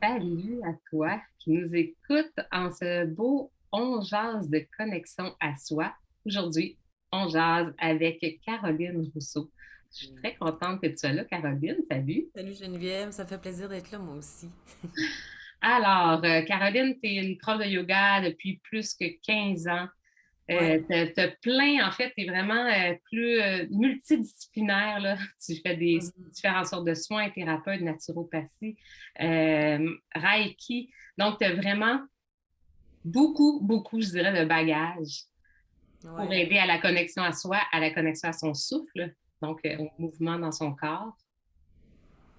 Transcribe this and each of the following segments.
Salut à toi qui nous écoute en ce beau On jase de connexion à soi. Aujourd'hui, on jase avec Caroline Rousseau. Je suis très contente que tu sois là, Caroline. Salut. Salut Geneviève, ça fait plaisir d'être là moi aussi. Alors, Caroline, tu es une prof de yoga depuis plus que 15 ans. Ouais. T'as plein, en fait, tu es vraiment plus multidisciplinaire, là. Tu fais des Mhm. différentes sortes de soins, thérapeute, naturopathie, Reiki. Donc, tu as vraiment beaucoup, beaucoup, je dirais, de bagages pour Ouais. aider à la connexion à soi, à la connexion à son souffle, donc au Mhm. mouvement dans son corps.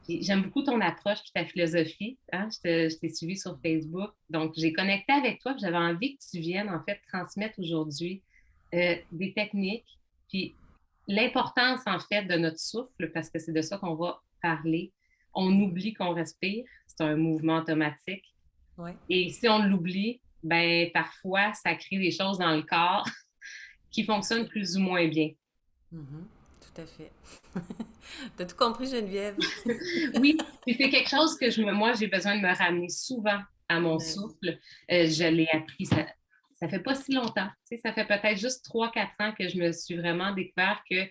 Puis, j'aime beaucoup ton approche et ta philosophie. Hein? Je t'ai suivi sur Facebook. Donc, j'ai connecté avec toi. J'avais envie que tu viennes, en fait, transmettre aujourd'hui des techniques. Puis, l'importance, en fait, de notre souffle, parce que c'est de ça qu'on va parler. On Mhm. oublie qu'on respire. C'est un mouvement automatique. Ouais. Et si on l'oublie, ben parfois, ça crée des choses dans le corps qui fonctionnent Absolument. plus ou moins bien. Mhm. Tout à fait. T'as tout compris, Geneviève? Oui, puis c'est quelque chose que moi, j'ai besoin de me ramener souvent à mon Ben oui. souffle. Je l'ai appris, ça fait pas si longtemps. Tu sais, ça fait peut-être juste 3 4 ans que je me suis vraiment découvert que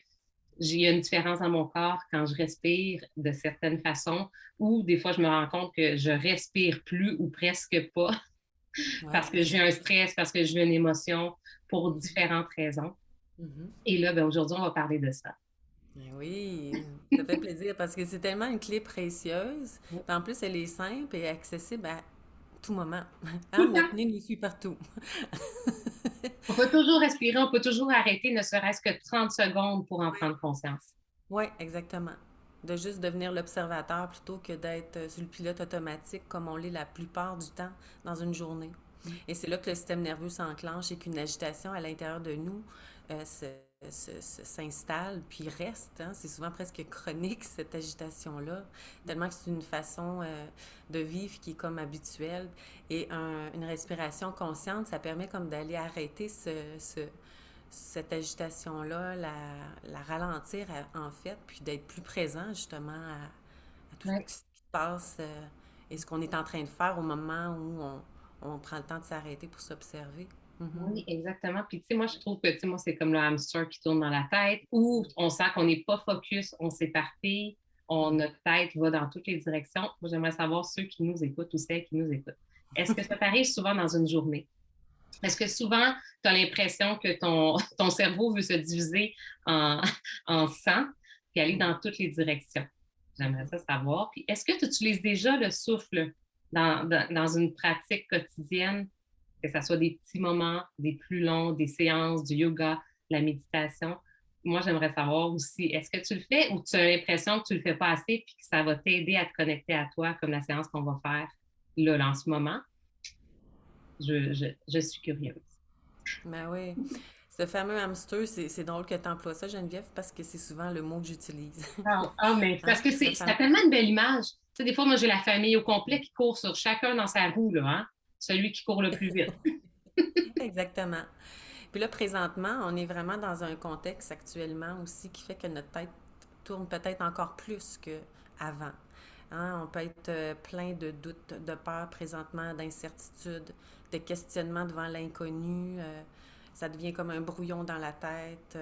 j'ai une différence dans mon corps quand je respire de certaines façons, ou des fois, je me rends compte que je respire plus ou presque pas Ouais, parce que j'ai un exactement. stress, parce que j'ai une émotion pour Mhm. différentes raisons. Mhm. Et là, ben, aujourd'hui, on va parler de ça. Ben oui, ça fait plaisir parce que c'est tellement une clé précieuse. Puis en plus, elle est simple et accessible à tout moment. Tout Hein, le mon temps. tenue nous suit partout. On peut toujours respirer, on peut toujours arrêter, ne serait-ce que 30 secondes pour en Ouais. prendre conscience. Oui, exactement. De juste devenir l'observateur plutôt que d'être sur le pilote automatique comme on l'est la plupart du temps dans une journée. Et c'est là que le système nerveux s'enclenche et qu'une agitation à l'intérieur de nous s'installe puis reste. Hein. C'est souvent presque chronique, cette agitation-là, tellement que c'est une façon de vivre qui est comme habituelle. Et une respiration consciente, ça permet comme d'aller arrêter cette agitation-là, la ralentir en fait, puis d'être plus présent justement à tout Ouais. ce qui se passe et ce qu'on est en train de faire au moment où on prend le temps de s'arrêter pour s'observer. Mhm. Oui, exactement. Puis, tu sais, moi, je trouve que, tu sais, moi, c'est comme le hamster qui tourne dans la tête, où on sent qu'on n'est pas focus, on s'éparpille, Mhm. notre tête va dans toutes les directions. Moi, j'aimerais savoir ceux qui nous écoutent ou celles qui nous écoutent. Est-ce que ça t'arrive souvent dans une journée? Est-ce que souvent, tu as l'impression que ton cerveau veut se diviser en, en 100 puis aller Mhm. dans toutes les directions? J'aimerais Mhm. ça savoir. Puis, est-ce que tu utilises déjà le souffle dans une pratique quotidienne, que ce soit des petits moments, des plus longs, des séances, du yoga, de la méditation? Moi, j'aimerais savoir aussi, est-ce que tu le fais ou tu as l'impression que tu le fais pas assez puis que ça va t'aider à te connecter à toi, comme la séance qu'on va faire là en ce moment? Je suis curieuse. Ben oui. Ce fameux hamster, c'est drôle que tu emploies ça, Geneviève, parce que c'est souvent le mot que j'utilise. Mais parce Hein? que Le ça a fameux. tellement une belle image. Tu sais, des fois, moi, j'ai la famille au complet qui court sur chacun dans sa roue, là, hein? Celui qui court le plus vite. Exactement. Puis là, présentement, on est vraiment dans un contexte actuellement aussi qui fait que notre tête tourne peut-être encore plus qu'avant. Hein, on peut être plein de doutes, de peurs présentement, d'incertitudes, de questionnements devant l'inconnu. Ça devient comme un brouillon dans la tête,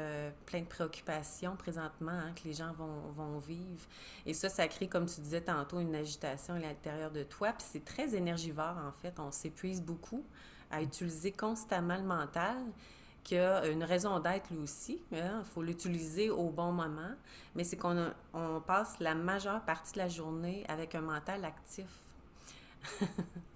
plein de préoccupations présentement hein, que les gens vont vivre. Et ça crée, comme tu disais tantôt, une agitation à l'intérieur de toi. Puis c'est très énergivore, en fait. On s'épuise beaucoup à utiliser constamment le mental, qui a une raison d'être lui aussi. Il faut l'utiliser au bon moment. Mais c'est on passe la majeure partie de la journée avec un mental actif.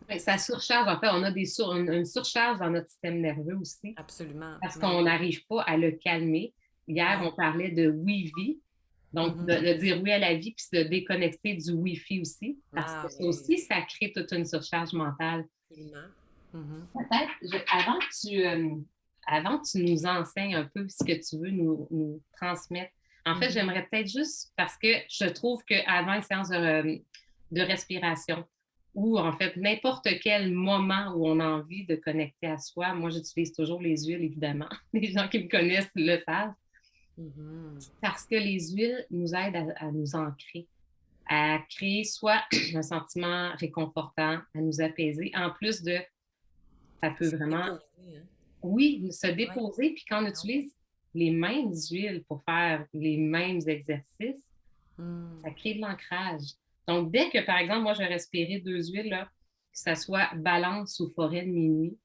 Mais ça surcharge, en fait, on a une surcharge dans notre système nerveux aussi, Absolument. parce Mais qu'on oui. n'arrive pas à le calmer. Hier, Ouais. on parlait de oui-vie, donc Mhm. de dire oui à la vie, puis se déconnecter du Wi-Fi aussi, parce que Ah ça oui, aussi, ça crée toute une surcharge mentale. absolument. Mhm. Peut-être, avant que tu nous enseignes un peu ce que tu veux nous transmettre, en fait, Mhm. j'aimerais peut-être juste, parce que je trouve qu'avant une séance de respiration, ou en fait, n'importe quel moment où on a envie de connecter à soi, moi, j'utilise toujours les huiles, évidemment. Les gens qui me connaissent le savent, Mhm. parce que les huiles nous aident à nous ancrer. à créer soit un sentiment réconfortant, à nous apaiser, en plus de, ça peut Se vraiment, déposer, hein? oui, se Ouais. déposer, puis quand on Ah ouais. utilise les mêmes huiles pour faire les mêmes exercices, Hmm. ça crée de l'ancrage. Donc, dès que, par exemple, moi, je vais respirer deux huiles, là, que ce soit balance ou forêt de minuit,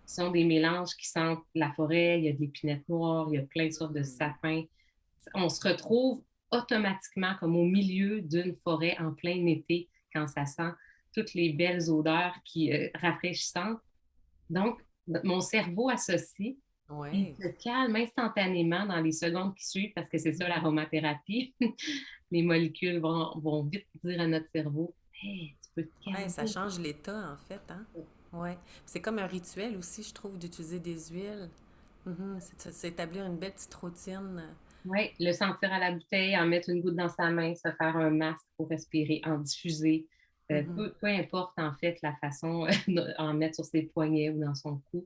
ce sont des mélanges qui sentent la forêt, il y a de l'épinette noire, il y a plein de sortes de Hmm. sapins. On se retrouve automatiquement comme au milieu d'une forêt en plein été quand ça sent toutes les belles odeurs qui rafraîchissantes. Donc, mon cerveau associe, il Ouais. se calme instantanément dans les secondes qui suivent parce que c'est ça Mhm. l'aromathérapie. Les molécules vont vite dire à notre cerveau, hey, tu peux te Ouais, ça calmer. change l'état, en fait, hein? Ouais. C'est comme un rituel aussi, je trouve, d'utiliser des huiles. Mhm. C'est établir une belle petite routine. Oui, le sentir à la bouteille, en mettre une goutte dans sa main, se faire un masque pour respirer, en diffuser. Mhm. Peu importe en fait la façon d'en mettre sur ses poignets ou dans son cou.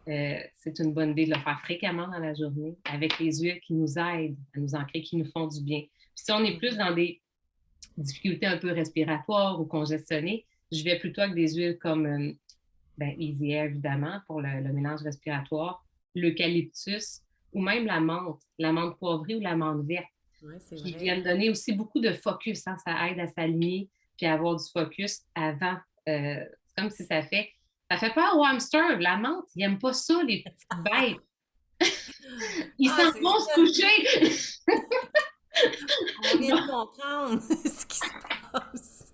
C'est une bonne idée de le faire fréquemment dans la journée avec les huiles qui nous aident à nous ancrer, qui nous font du bien. Puis si on est plus Mhm. dans des difficultés un peu respiratoires ou congestionnées, je vais plutôt avec des huiles comme ben, Easy Air, évidemment, pour le mélange respiratoire, l'eucalyptus ou même la menthe poivrée ou la menthe verte, Ouais, c'est qui vrai. viennent donner aussi beaucoup de focus. Hein, ça aide à s'aligner puis à avoir du focus avant. C'est comme si ça fait peur au hamster. La menthe, ils n'aiment pas ça, les petites bêtes. Ils Ah, s'en c'est vont se ça! coucher. On vient de Donc, comprendre ce qui se passe.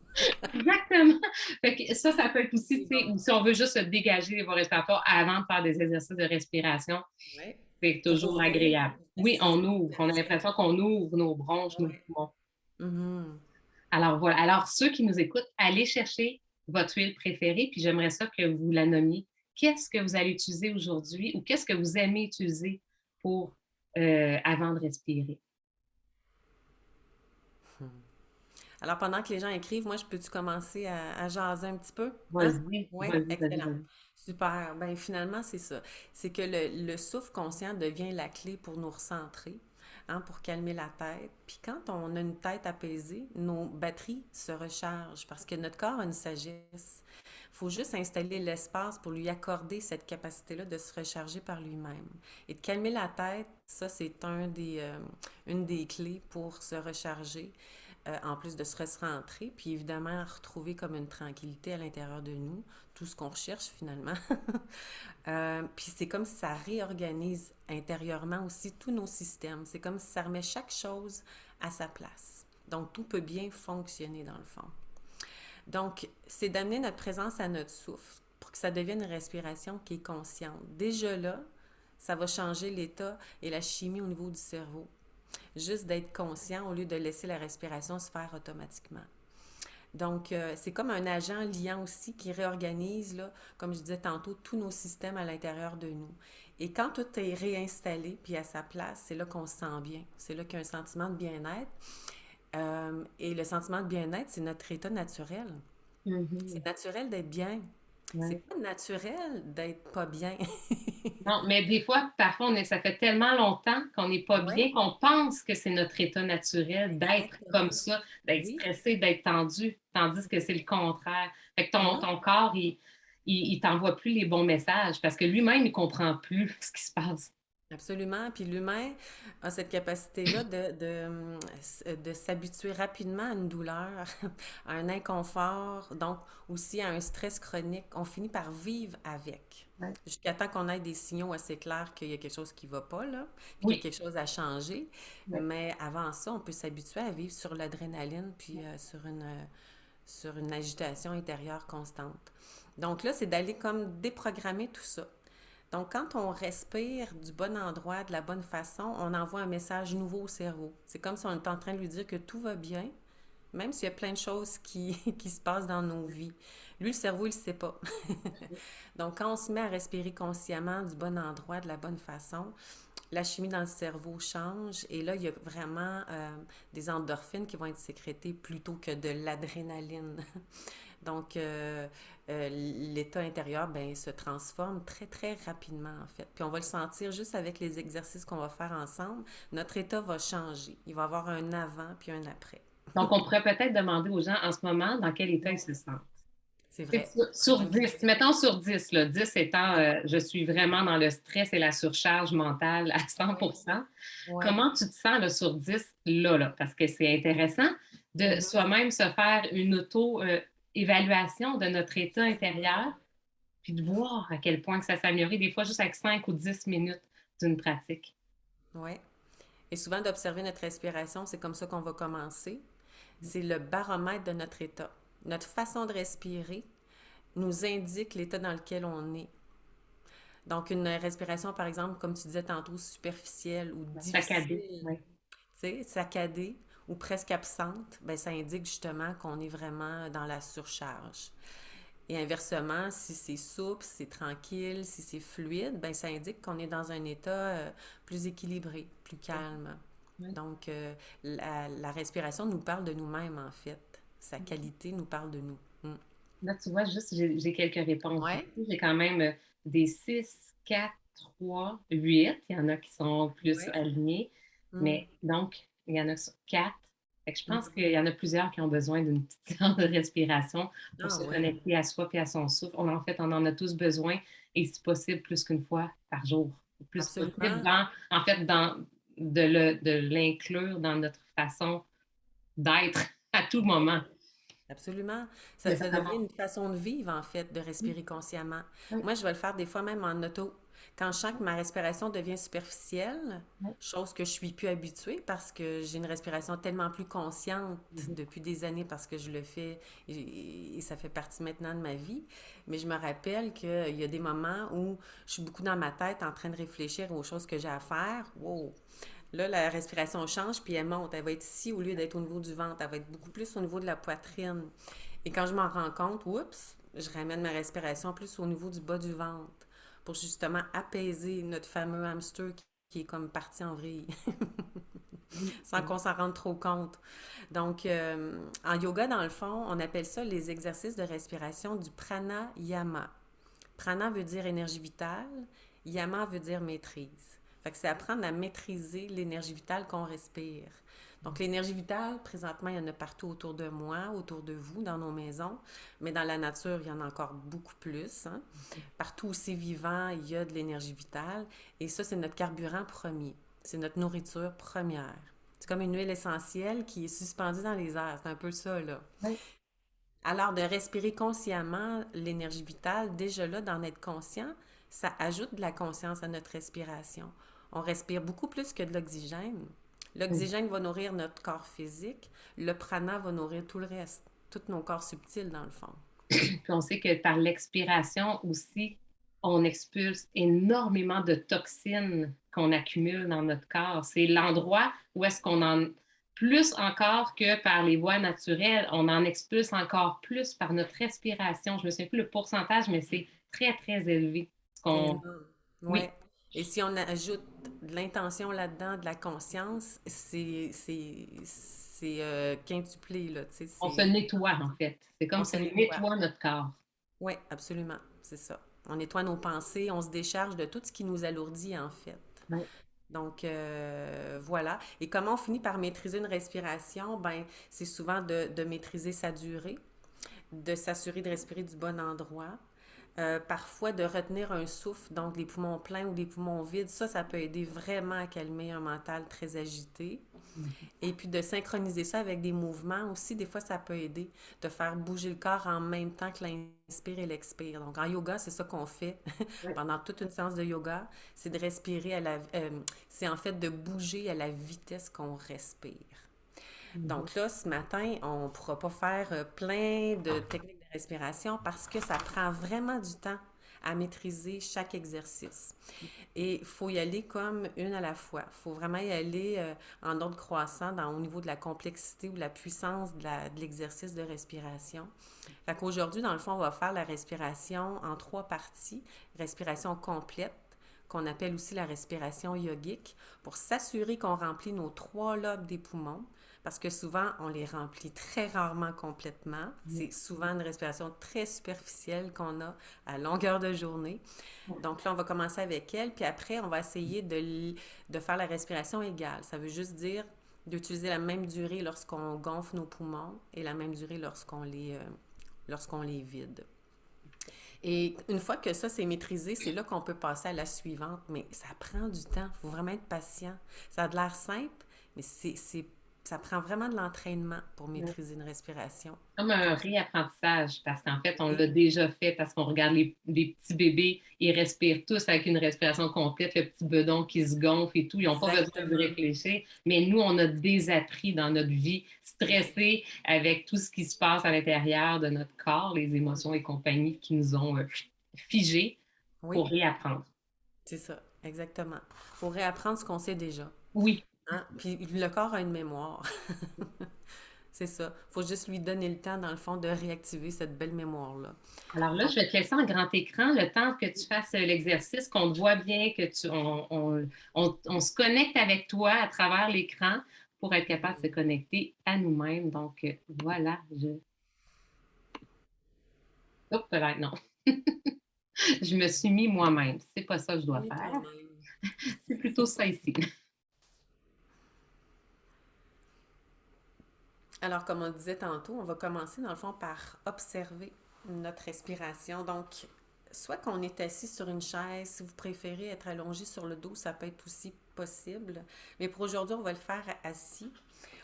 exactement. Fait que ça peut être aussi, C'est tu sais, bon. ou si on veut juste se dégager les voies respiratoires avant de faire des exercices de respiration, Ouais. c'est Pour toujours ouvrir agréable. le Oui, on ouvre. On a système. l'impression qu'on ouvre nos bronches, nos Ouais. poumons. Mhm. Alors voilà. Alors, ceux qui nous écoutent, allez chercher votre huile préférée, puis j'aimerais ça que vous la nommiez. Qu'est-ce que vous allez utiliser aujourd'hui ou qu'est-ce que vous aimez utiliser pour avant de respirer? Alors, pendant que les gens écrivent, moi, je peux-tu commencer à jaser un petit peu? Hein? Vas-y, Oui, vas-y, vas-y, excellent. vas-y. Super. Ben, finalement, c'est ça. C'est que le souffle conscient devient la clé pour nous recentrer, hein, pour calmer la tête. Puis quand on a une tête apaisée, nos batteries se rechargent parce que notre corps a une sagesse. Il faut juste installer l'espace pour lui accorder cette capacité-là de se recharger par lui-même. Et de calmer la tête, ça, c'est une des clés pour se recharger en plus de se recentrer, puis évidemment retrouver comme une tranquillité à l'intérieur de nous, tout ce qu'on recherche finalement. Puis c'est comme si ça réorganise intérieurement aussi tous nos systèmes. C'est comme si ça remet chaque chose à sa place. Donc tout peut bien fonctionner dans le fond. Donc c'est d'amener notre présence à notre souffle pour que ça devienne une respiration qui est consciente. Déjà là, ça va changer l'état et la chimie au niveau du cerveau. Juste d'être conscient au lieu de laisser la respiration se faire automatiquement. Donc, c'est comme un agent liant aussi qui réorganise, là, comme je disais tantôt, tous nos systèmes à l'intérieur de nous. Et quand tout est réinstallé puis à sa place, c'est là qu'on se sent bien. C'est là qu'il y a un sentiment de bien-être. Et le sentiment de bien-être, c'est notre état naturel. Mhm. C'est naturel d'être bien. Ouais. C'est pas naturel d'être pas bien. Non, mais des fois, parfois, ça fait tellement longtemps qu'on n'est pas Ouais, bien qu'on pense que c'est notre état naturel d'être comme exactement. ça, d'être Oui. stressé, d'être tendu, tandis que c'est le contraire. Fait que ton, Mhm. ton corps, il t'envoie plus les bons messages parce que lui-même, il comprend plus ce qui se passe. Absolument. Puis l'humain a cette capacité-là de s'habituer rapidement à une douleur, à un inconfort, donc aussi à un stress chronique. On finit par vivre avec. Ouais. Jusqu'à temps qu'on ait des signaux assez clairs qu'il y a quelque chose qui ne va pas, là, puis qu'il y a Oui. quelque chose à changer. Ouais. Mais avant ça, on peut s'habituer à vivre sur l'adrénaline, puis sur une agitation intérieure constante. Donc là, c'est d'aller comme déprogrammer tout ça. Donc, quand on respire du bon endroit, de la bonne façon, on envoie un message nouveau au cerveau. C'est comme si on était en train de lui dire que tout va bien, même s'il y a plein de choses qui se passent dans nos vies. Lui, le cerveau, il ne sait pas. Donc, quand on se met à respirer consciemment du bon endroit, de la bonne façon, la chimie dans le cerveau change et là, il y a vraiment des endorphines qui vont être sécrétées plutôt que de l'adrénaline. Donc, l'état intérieur ben, se transforme très, très rapidement, en fait. Puis on va le sentir juste avec les exercices qu'on va faire ensemble. Notre état va changer. Il va y avoir un avant puis un après. Donc, on pourrait peut-être demander aux gens en ce moment dans quel état ils se sentent. C'est Tu sais, vrai. sur Bonne 10, question. mettons sur 10, là, 10 étant je suis vraiment dans le stress et la surcharge mentale à Oui, 100%. oui. Comment tu te sens là, sur 10 là, là? Parce que c'est intéressant de Mhm. soi-même se faire une auto-évaluation de notre état Absolument. intérieur, puis de voir à quel point que ça s'améliorer, des fois juste avec 5 ou 10 minutes d'une pratique. Oui. Et souvent d'observer notre respiration, c'est comme ça qu'on va commencer. C'est le baromètre de notre état. Notre façon de respirer nous indique l'état dans lequel on est. Donc, une respiration, par exemple, comme tu disais tantôt, superficielle ou Saccadé, difficile, oui. tu sais, saccadée ou presque absente, ben, ça indique justement qu'on est vraiment dans la surcharge. Et inversement, si c'est souple, si c'est tranquille, si c'est fluide, ben, ça indique qu'on est dans un état plus équilibré, plus calme. Oui. Donc, la respiration nous parle de nous-mêmes, en fait. Sa qualité nous parle de nous. Mm. Là, tu vois, juste, j'ai quelques réponses. Ouais. J'ai quand même des 6, 4, 3, 8. Il y en a qui sont plus Ouais. alignés. Mm. Mais donc, il y en a sur 4. Fait que je pense Mhm. qu'il y en a plusieurs qui ont besoin d'une petite séance de respiration pour Ah se oui, connecter à soi et à son souffle. En fait, on en a tous besoin et si possible, plus qu'une fois par jour. Le plus possible, absolument. en fait, de l'inclure dans notre façon d'être à tout Oui. moment. Absolument. Mais ça Ça devient commence. une façon de vivre, en fait, de respirer consciemment. Oui, Moi, je vais le faire des fois même en auto. Quand je sens que ma respiration devient superficielle, oui, chose que je suis plus habituée parce que j'ai une respiration tellement plus consciente oui. depuis des années parce que je le fais et ça fait partie maintenant de ma vie. Mais je me rappelle qu'il y a des moments où je suis beaucoup dans ma tête en train de réfléchir aux choses que j'ai à faire. Wow! Là, la respiration change, puis elle monte. Elle va être ici au lieu d'être au niveau du ventre. Elle va être beaucoup plus au niveau de la poitrine. Et quand je m'en rends compte, oups, je ramène ma respiration plus au niveau du bas du ventre pour justement apaiser notre fameux hamster qui est comme parti en vrille, sans qu'on s'en rende trop compte. Donc, en yoga, dans le fond, on appelle ça les exercices de respiration du pranayama. Prana veut dire énergie vitale, yama veut dire maîtrise. Fait que c'est apprendre à maîtriser l'énergie vitale qu'on respire. Donc, l'énergie vitale, présentement, il y en a partout autour de moi, autour de vous, dans nos maisons, mais dans la nature, il y en a encore beaucoup plus. Hein. Partout où c'est vivant, il y a de l'énergie vitale. Et ça, c'est notre carburant premier. C'est notre nourriture première. C'est comme une huile essentielle qui est suspendue dans les airs. C'est un peu ça, là. Oui. Alors, de respirer consciemment l'énergie vitale, déjà là, d'en être conscient, ça ajoute de la conscience à notre respiration. On respire beaucoup plus que de l'oxygène. Oui. L'oxygène va nourrir notre corps physique, le prana va nourrir tout le reste, tous nos corps subtils dans le fond. Puis on sait que par l'expiration aussi, on expulse énormément de toxines qu'on accumule dans notre corps. C'est l'endroit où est-ce qu'on en, plus encore que par les voies naturelles, on en expulse encore plus par notre respiration. Je me souviens plus le pourcentage, mais c'est très, très élevé. C'est Qu'on... énorme. Oui, Ouais. Et si on ajoute de l'intention là-dedans, de la conscience, c'est quintuplé, là, tu sais, on se c'est... nettoie en fait. C'est comme On si se on nettoie. nettoie notre corps. Oui, absolument, c'est ça. On nettoie nos pensées, on se décharge de tout ce qui nous alourdit, en fait. Oui. Donc, voilà. Et comment on finit par maîtriser une respiration? Ben, c'est souvent de maîtriser sa durée, de s'assurer de respirer du bon endroit, parfois de retenir un souffle, donc les poumons pleins ou les poumons vides. Ça peut aider vraiment à calmer un mental très agité. Et puis de synchroniser ça avec des mouvements aussi, des fois ça peut aider de faire bouger le corps en même temps que l'inspire et l'expire. Donc en yoga, c'est ça qu'on fait Oui. pendant toute une séance de yoga, c'est de respirer c'est en fait de bouger à la vitesse qu'on respire. Mhm. Donc là, ce matin, on ne pourra pas faire plein de techniques de respiration parce que ça prend vraiment du temps à maîtriser chaque exercice. Et il faut y aller comme une à la fois. Il faut vraiment y aller en ordre croissant au niveau de la complexité ou de la puissance de l'exercice de respiration. Fait qu'aujourd'hui, dans le fond, on va faire la respiration en 3 parties. Respiration complète, qu'on appelle aussi la respiration yogique, pour s'assurer qu'on remplit nos 3 lobes des poumons, parce que souvent, on les remplit très rarement complètement. C'est souvent une respiration très superficielle qu'on a à longueur de journée. Donc là, on va commencer avec elle, puis après, on va essayer de faire la respiration égale. Ça veut juste dire d'utiliser la même durée lorsqu'on gonfle nos poumons et la même durée lorsqu'on les vide. Et une fois que ça c'est maîtrisé, c'est là qu'on peut passer à la suivante. Mais ça prend du temps. Il faut vraiment être patient. Ça a de l'air simple, mais ça prend vraiment de l'entraînement pour maîtriser une respiration. Comme un réapprentissage, parce qu'en fait, on Et- l'a déjà fait, parce qu'on regarde les petits bébés, ils respirent tous avec une respiration complète, le petit bedon qui se gonfle et tout, ils n'ont pas besoin de Exactement. réfléchir. Mais nous, on a désappris dans notre vie, stressés avec tout ce qui se passe à l'intérieur de notre corps, les émotions et compagnie qui nous ont figés Oui, pour réapprendre. c'est ça. Exactement. Il faut réapprendre ce qu'on sait déjà. Oui. Hein? Puis le corps a une mémoire. C'est ça. Faut juste lui donner le temps, dans le fond, de réactiver cette belle mémoire-là. Alors là, Donc, je vais te laisser en grand écran le temps que tu fasses l'exercice, qu'on te voit bien, on se connecte avec toi à travers l'écran pour être capable de se connecter à nous-mêmes. Donc, voilà, Oh, peut-être non. Je me suis mis moi-même. C'est pas ça que je dois oui, faire. toi-même. C'est plutôt ça ici. Alors, comme on disait tantôt, on va commencer, dans le fond, par observer notre respiration. Donc, soit qu'on est assis sur une chaise, si vous préférez être allongé sur le dos, ça peut être aussi possible. Mais pour aujourd'hui, on va le faire assis.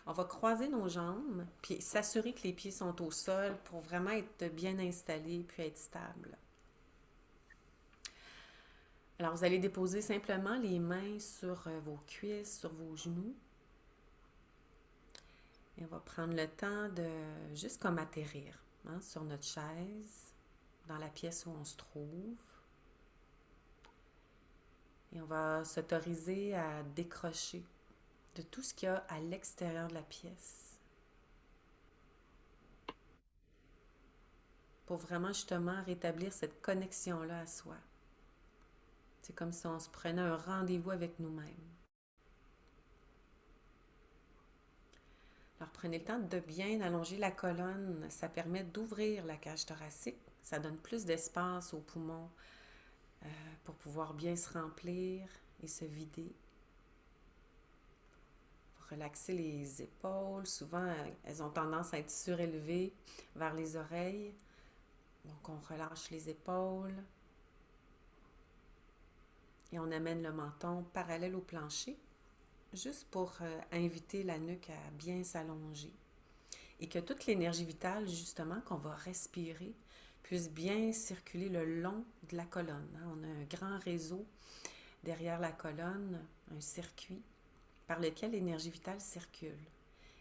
On va croiser nos jambes, puis s'assurer que les pieds sont au sol pour vraiment être bien installés, puis être stable. Alors, vous allez déposer simplement les mains sur vos cuisses, sur vos genoux. Et on va prendre le temps de juste comme atterrir hein, sur notre chaise, dans la pièce où on se trouve. Et on va s'autoriser à décrocher de tout ce qu'il y a à l'extérieur de la pièce. Pour vraiment justement rétablir cette connexion-là à soi. C'est comme si on se prenait un rendez-vous avec nous-mêmes. Alors prenez le temps de bien allonger la colonne. Ça permet d'ouvrir la cage thoracique. Ça donne plus d'espace aux poumons pour pouvoir bien se remplir et se vider. Relaxer les épaules. Souvent, elles ont tendance à être surélevées vers les oreilles. Donc, on relâche les épaules. Et on amène le menton parallèle au plancher, juste pour inviter la nuque à bien s'allonger. Et que toute l'énergie vitale, justement, qu'on va respirer, puisse bien circuler le long de la colonne. On a un grand réseau derrière la colonne, un circuit par lequel l'énergie vitale circule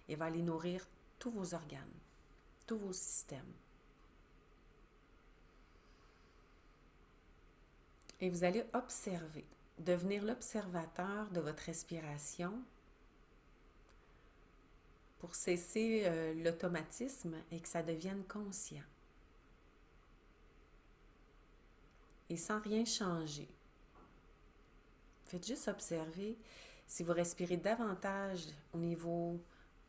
et va aller nourrir tous vos organes, tous vos systèmes. Et vous allez observer, devenir l'observateur de votre respiration pour cesser l'automatisme et que ça devienne conscient. Et sans rien changer. Faites juste observer si vous respirez davantage au niveau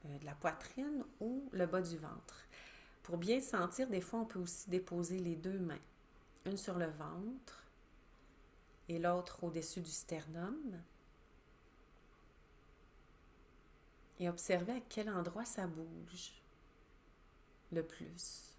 de la poitrine ou le bas du ventre. Pour bien sentir, des fois, on peut aussi déposer les deux mains. Une sur le ventre et l'autre au-dessus du sternum. Et observer à quel endroit ça bouge le plus.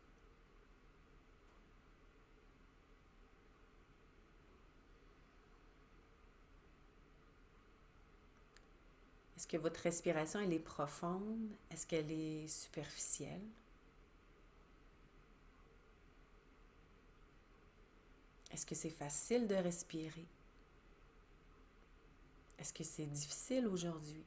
Est-ce que votre respiration, elle est profonde? Est-ce qu'elle est superficielle? Est-ce que c'est facile de respirer? Est-ce que c'est difficile aujourd'hui?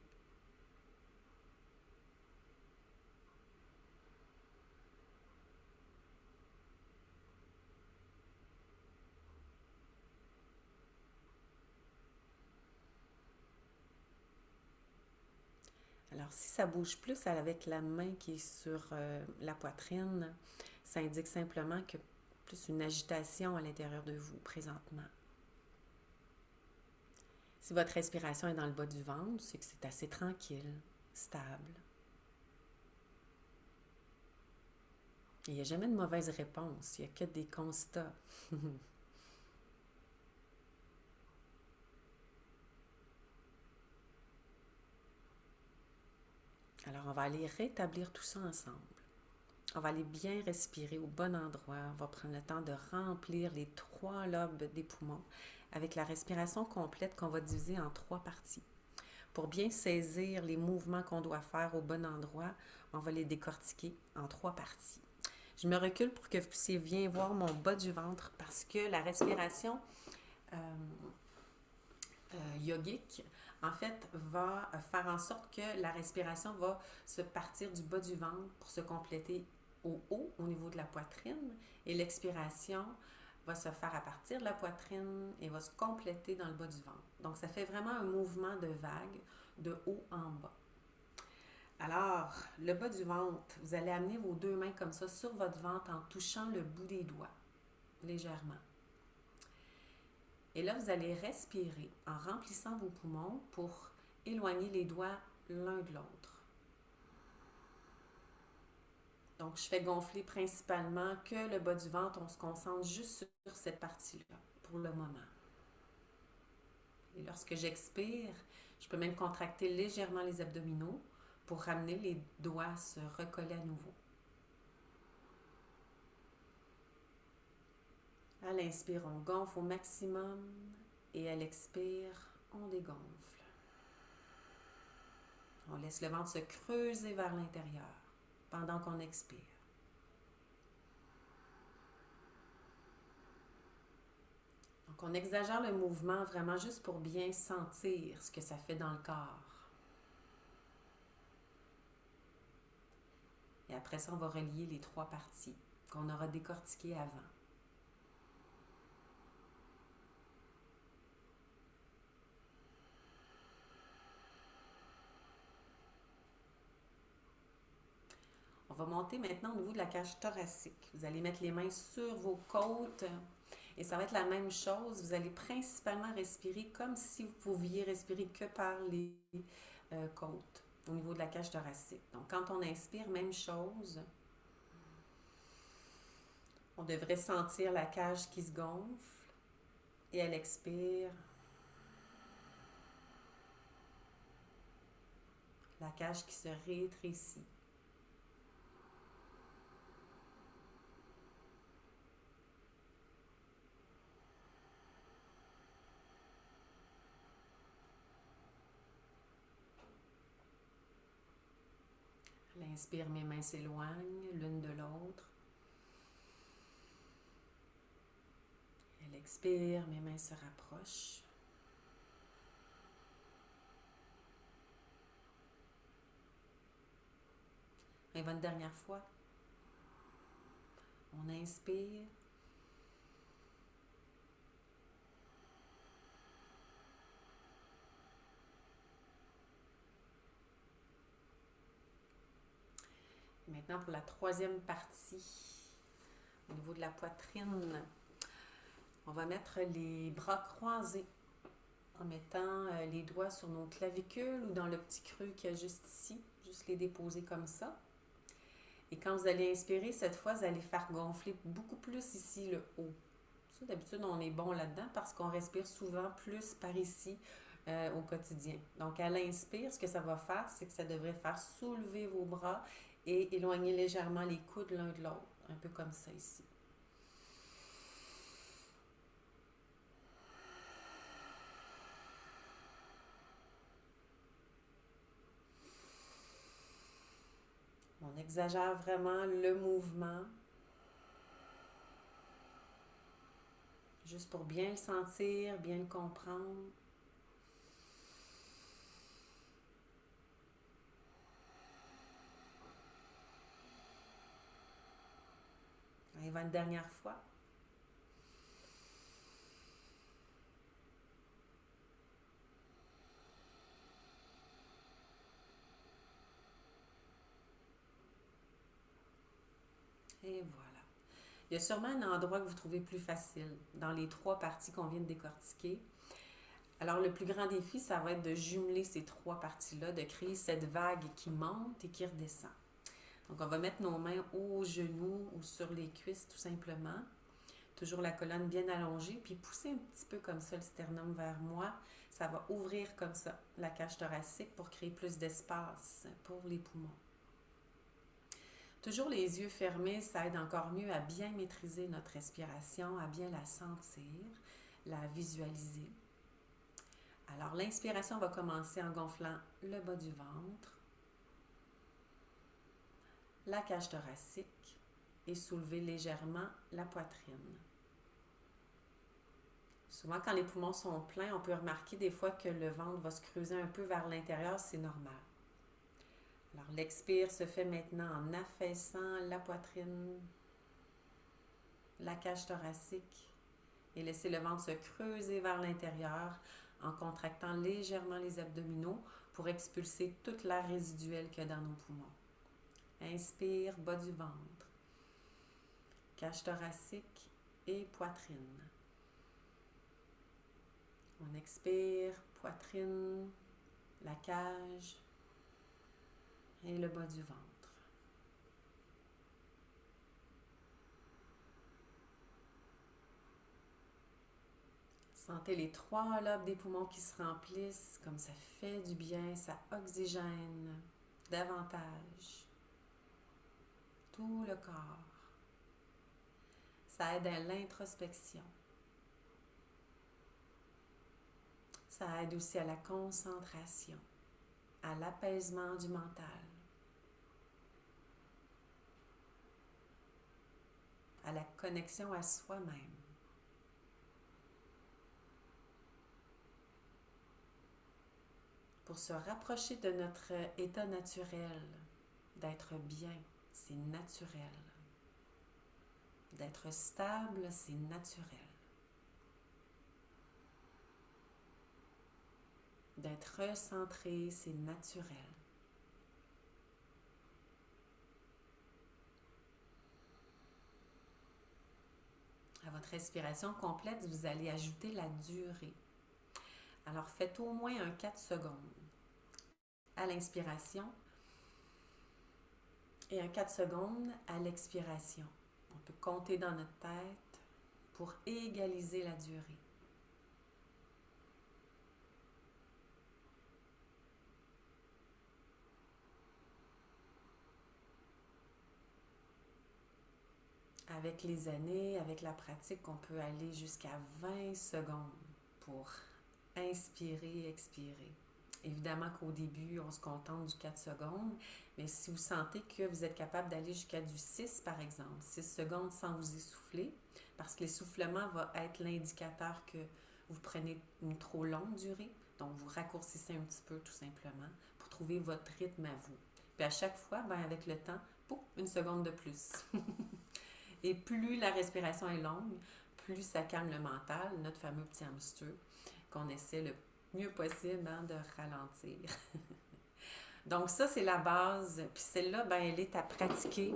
Alors, si ça bouge plus avec la main qui est sur la poitrine, ça indique simplement que plus une agitation à l'intérieur de vous présentement. Si votre respiration est dans le bas du ventre, c'est que c'est assez tranquille, stable. Il n'y a jamais de mauvaise réponse, il n'y a que des constats. Alors, on va aller rétablir tout ça ensemble. On va aller bien respirer au bon endroit. On va prendre le temps de remplir les 3 lobes des poumons avec la respiration complète qu'on va diviser en 3 parties. Pour bien saisir les mouvements qu'on doit faire au bon endroit, on va les décortiquer en 3 parties. Je me recule pour que vous puissiez bien voir mon bas du ventre parce que la respiration euh, yogique, en fait, va faire en sorte que la respiration va se partir du bas du ventre pour se compléter au haut, au niveau de la poitrine, et l'expiration va se faire à partir de la poitrine et va se compléter dans le bas du ventre. Donc, ça fait vraiment un mouvement de vague de haut en bas. Alors, le bas du ventre, vous allez amener vos 2 mains comme ça sur votre ventre en touchant le bout des doigts, légèrement. Et là, vous allez respirer en remplissant vos poumons pour éloigner les doigts l'un de l'autre. Donc, je fais gonfler principalement que le bas du ventre. On se concentre juste sur cette partie-là pour le moment. Et lorsque j'expire, je peux même contracter légèrement les abdominaux pour ramener les doigts se recoller à nouveau. À l'inspire, on gonfle au maximum et à l'expire, on dégonfle. On laisse le ventre se creuser vers l'intérieur pendant qu'on expire. Donc, on exagère le mouvement vraiment juste pour bien sentir ce que ça fait dans le corps. Et après ça, on va relier les 3 parties qu'on aura décortiquées avant. On va monter maintenant au niveau de la cage thoracique. Vous allez mettre les mains sur vos côtes et ça va être la même chose. Vous allez principalement respirer comme si vous pouviez respirer que par les côtes au niveau de la cage thoracique. Donc, quand on inspire, même chose. On devrait sentir la cage qui se gonfle et à l'expire, la cage qui se rétrécit. À l'inspire, mes mains s'éloignent l'une de l'autre. À l'expire, mes mains se rapprochent. Et une dernière fois. On inspire. Et maintenant, pour la 3e partie, au niveau de la poitrine, on va mettre les bras croisés en mettant les doigts sur nos clavicules ou dans le petit creux qu'il y a juste ici. Juste les déposer comme ça. Et quand vous allez inspirer, cette fois, vous allez faire gonfler beaucoup plus ici le haut. Ça, d'habitude, on est bon là-dedans parce qu'on respire souvent plus par ici au quotidien. Donc, à l'inspire, ce que ça va faire, c'est que ça devrait faire soulever vos bras et éloigner légèrement les coudes l'un de l'autre. Un peu comme ça ici. On exagère vraiment le mouvement. Juste pour bien le sentir, bien le comprendre. On va une dernière fois. Et voilà. Il y a sûrement un endroit que vous trouvez plus facile dans les 3 parties qu'on vient de décortiquer. Alors, le plus grand défi, ça va être de jumeler ces 3 parties-là, de créer cette vague qui monte et qui redescend. Donc, on va mettre nos mains aux genoux ou sur les cuisses, tout simplement. Toujours la colonne bien allongée, puis pousser un petit peu comme ça le sternum vers moi. Ça va ouvrir comme ça la cage thoracique pour créer plus d'espace pour les poumons. Toujours les yeux fermés, ça aide encore mieux à bien maîtriser notre respiration, à bien la sentir, la visualiser. Alors, l'inspiration va commencer en gonflant le bas du ventre, la cage thoracique et soulever légèrement la poitrine. Souvent, quand les poumons sont pleins, on peut remarquer des fois que le ventre va se creuser un peu vers l'intérieur, c'est normal. Alors, l'expire se fait maintenant en affaissant la poitrine, la cage thoracique et laisser le ventre se creuser vers l'intérieur en contractant légèrement les abdominaux pour expulser toute l'air résiduel qu'il y a dans nos poumons. Inspire, bas du ventre, cage thoracique et poitrine. On expire, poitrine, la cage et le bas du ventre. Sentez les 3 lobes des poumons qui se remplissent, comme ça fait du bien, ça oxygène davantage tout le corps. Ça aide à l'introspection. Ça aide aussi à la concentration, à l'apaisement du mental, à la connexion à soi-même. Pour se rapprocher de notre état naturel, d'être bien, c'est naturel. D'être stable, c'est naturel. D'être recentré, c'est naturel. À votre respiration complète, vous allez ajouter la durée. Alors, faites au moins un 4 secondes à l'inspiration et un 4 secondes à l'expiration. On peut compter dans notre tête pour égaliser la durée. Avec les années, avec la pratique, on peut aller jusqu'à 20 secondes pour inspirer, expirer. Évidemment qu'au début, on se contente du 4 secondes, mais si vous sentez que vous êtes capable d'aller jusqu'à du 6, par exemple, 6 secondes sans vous essouffler, parce que l'essoufflement va être l'indicateur que vous prenez une trop longue durée, donc vous raccourcissez un petit peu tout simplement pour trouver votre rythme à vous. Puis à chaque fois, avec le temps, pouf, une seconde de plus. Et plus la respiration est longue, plus ça calme le mental, notre fameux petit hamster, qu'on essaie le mieux possible de ralentir. Donc ça, c'est la base. Puis celle-là, elle est à pratiquer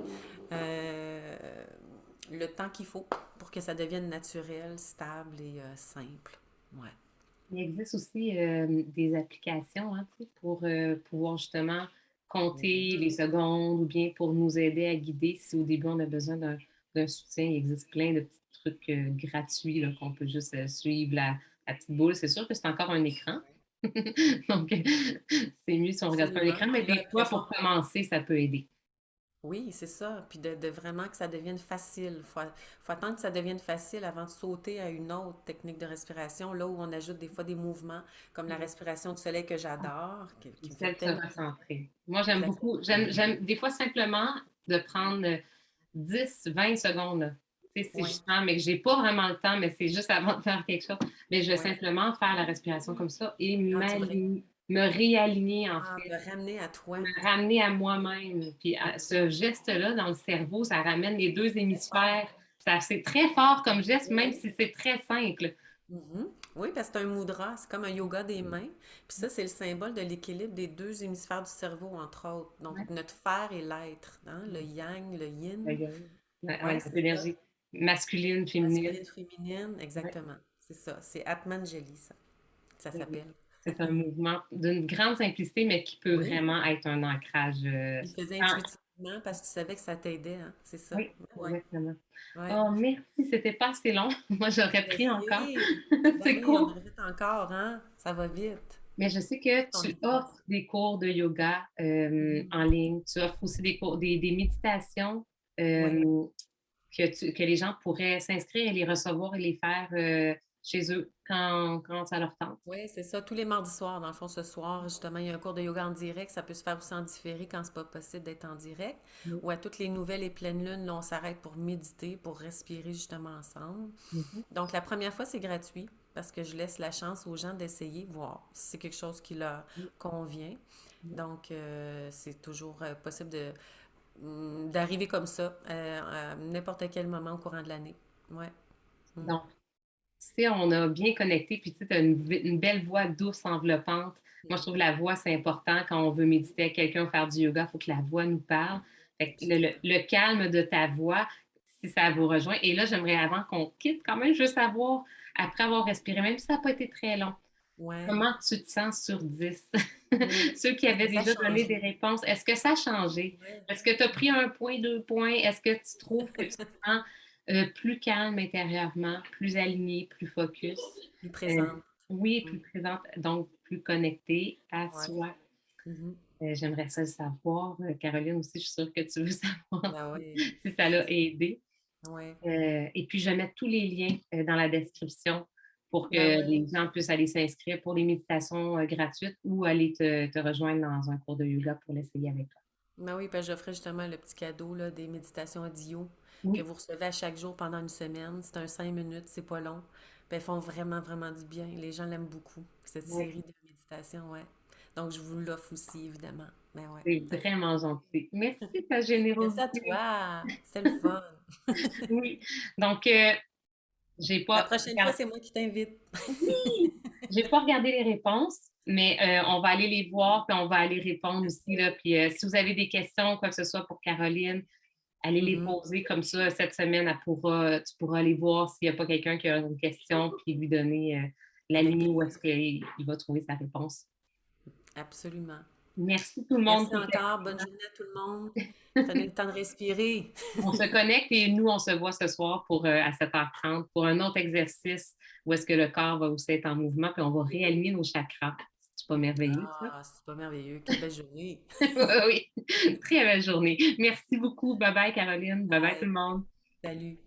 le temps qu'il faut pour que ça devienne naturel, stable et simple. Ouais. Il existe aussi des applications hein, tu sais, pour pouvoir justement compter les secondes ou bien pour nous aider à guider si au début on a besoin d'un soutien. Il existe plein de petits trucs gratuits là, qu'on peut juste suivre la petite boule. C'est sûr que c'est encore un écran. Donc, c'est mieux si on regarde pas Absolument. l'écran, mais Puis là, des fois, pour commencer, ça peut aider. oui, c'est ça. Puis de vraiment que ça devienne facile. Faut attendre que ça devienne facile avant de sauter à une autre technique de respiration, là où on ajoute des fois des mouvements, comme la respiration du soleil que j'adore, qui me fait Celle se tellement... recentrer. Moi, j'aime Exact. beaucoup, j'aime des fois simplement de prendre 10, 20 secondes. Là. Tu sais, si je Oui, sens, mais que j'ai pas vraiment le temps, mais c'est juste avant de faire quelque chose, mais je vais oui. simplement faire la respiration comme ça et Entourer. me réaligner, en Ah, fait, de ramener à toi. me ramener à moi-même. Puis ce geste-là, dans le cerveau, ça ramène les deux hémisphères. C'est très fort comme geste, même Oui. si c'est très simple. Mhm. Oui, parce que c'est un mudra, c'est comme un yoga des mains. Puis ça, c'est le symbole de l'équilibre des deux hémisphères du cerveau, entre autres. Donc, Ouais. notre fer et l'être, hein, le yang, le yin. Ouais, Oui, notre c'est ça. énergie masculine, féminine. Masculine, féminine, Ouais. exactement. C'est ça. C'est Atmanjali, ça s'appelle. C'est un mouvement d'une grande simplicité, mais qui peut Oui, vraiment être un ancrage il faisait en, intuitif. Non, parce que tu savais que ça t'aidait, hein? C'est ça? Oui, Ouais, exactement. ouais. Oh, merci, c'était pas assez long. Moi, j'aurais Je pris encore. sais. Ben C'est oui, on en court. répète encore, hein? Ça va vite. Mais je sais que Ton tu méditation. offres des cours de yoga Mhm. en ligne. Tu offres aussi des cours, des méditations Ouais. euh, que les gens pourraient s'inscrire et les recevoir et les faire chez eux quand ça leur tente. Oui, c'est ça. Tous les mardis soirs, dans le fond, ce soir, justement, il y a un cours de yoga en direct. Ça peut se faire aussi en différé quand c'est pas possible d'être en direct. Oui. Ou à toutes les nouvelles et pleines lunes, là, on s'arrête pour méditer, pour respirer justement ensemble. Mhm. Donc, la première fois, c'est gratuit parce que je laisse la chance aux gens d'essayer, voir si c'est quelque chose qui leur convient. Donc, c'est toujours possible d'arriver comme ça à n'importe quel moment au courant de l'année. Ouais. Mm. Donc, si on a bien connecté, puis tu as une belle voix douce, enveloppante. Moi, je trouve que la voix, c'est important quand on veut méditer avec quelqu'un, faire du yoga, il faut que la voix nous parle. Fait que Absolument. le calme de ta voix, si ça vous rejoint. Et là, j'aimerais, avant qu'on quitte, quand même, je veux savoir, après avoir respiré, même si ça n'a pas été très long, Ouais. comment tu te sens sur 10? Ceux qui Est-ce avaient que ça a déjà donné des changé? réponses, est-ce que ça a changé? Ouais. Est-ce que tu as pris un point, deux points? Est-ce que tu trouves que tu te sens plus calme intérieurement, plus aligné, plus focus? Plus Euh, présente. oui, Mm. plus présente, donc plus connectée à Ouais. soi. Mhm. J'aimerais ça le savoir. Caroline aussi, je suis sûre que tu veux savoir Ben oui. si ça l'a aidé. Ouais. Et puis, je vais mettre tous les liens dans la description pour que Ben oui. les gens puissent aller s'inscrire pour les méditations gratuites ou aller te rejoindre dans un cours de yoga pour l'essayer avec toi. Ben oui, parce que j'offrais justement le petit cadeau là, des méditations audio que Oui, vous recevez à chaque jour pendant une semaine. C'est un 5 minutes, c'est pas long. Ben, elles font vraiment, vraiment du bien. Les gens l'aiment beaucoup, cette oui, série de méditations, ouais. Donc, je vous l'offre aussi, évidemment. Ben ouais, c'est ça fait vraiment gentil. Merci de ta merci à générosité. toi! C'est le fun! Oui, donc, j'ai La pas prochaine fois, regardé, c'est moi qui t'invite. oui, j'ai pas regardé les réponses, mais on va aller les voir, puis on va aller répondre aussi, là. Puis si vous avez des questions, quoi que ce soit pour Caroline, allez les Mhm. poser comme ça cette semaine, tu pourras aller voir s'il n'y a pas quelqu'un qui a une question, puis lui donner la Avec ligne où plaisir. est-ce qu'il va trouver sa réponse. Absolument. Merci tout le monde, Merci c'était encore. Bonne journée à tout le monde. Prenez le temps de respirer. on se connecte et nous, on se voit ce soir à 7h30 pour un autre exercice où est-ce que le corps va aussi être en mouvement, puis on va réaligner nos chakras. C'est pas merveilleux, ça? Ah, c'est pas merveilleux. Quelle belle journée. Oui, oui. Très belle journée. Merci beaucoup. Bye bye, Caroline. Bye bye, tout Bye. le monde. Salut.